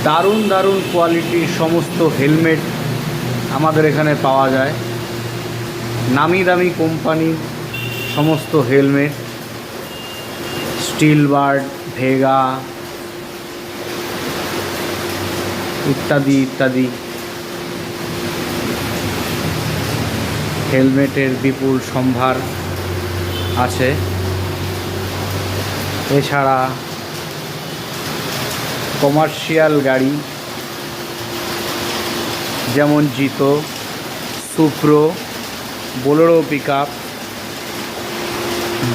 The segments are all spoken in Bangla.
দারুণ দারুণ কোয়ালিটির সমস্ত হেলমেট আমাদের এখানে পাওয়া যায়। নামি দামি কোম্পানির সমস্ত হেলমেট, স্টিল বার্ড, ভেগা ইত্যাদি ইত্যাদি হেলমেটের বিপুল সম্ভার আছে। এছাড়া কমার্শিয়াল গাড়ি যেমন Jeeto, Supro, Bolero pickup,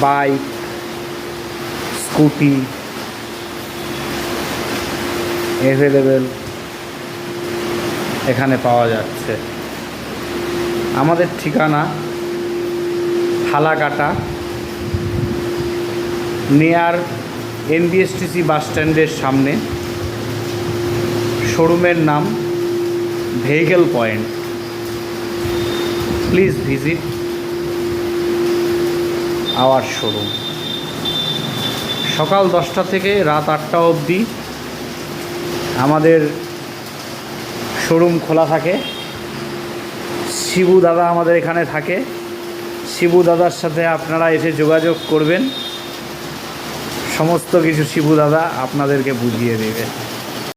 bike, scooty available এখানে পাওয়া যাচ্ছে। আমাদের ঠিকানা ফালাকাটা, নিয়ার এনবিএসটিসি বাস স্ট্যান্ডের সামনে। শোরুমের নাম vehicle point. Please visit our showroom. সকাল 10টা থেকে রাত 8টা অবধি আমাদের শোরুম খোলা থাকে। শিবু দাদা আমাদের এখানে থাকে। শিবু দাদার সাথে আপনারা এসে যোগাযোগ করবেন, সমস্ত কিছু শিবু দাদা আপনাদেরকে বুঝিয়ে দেবে।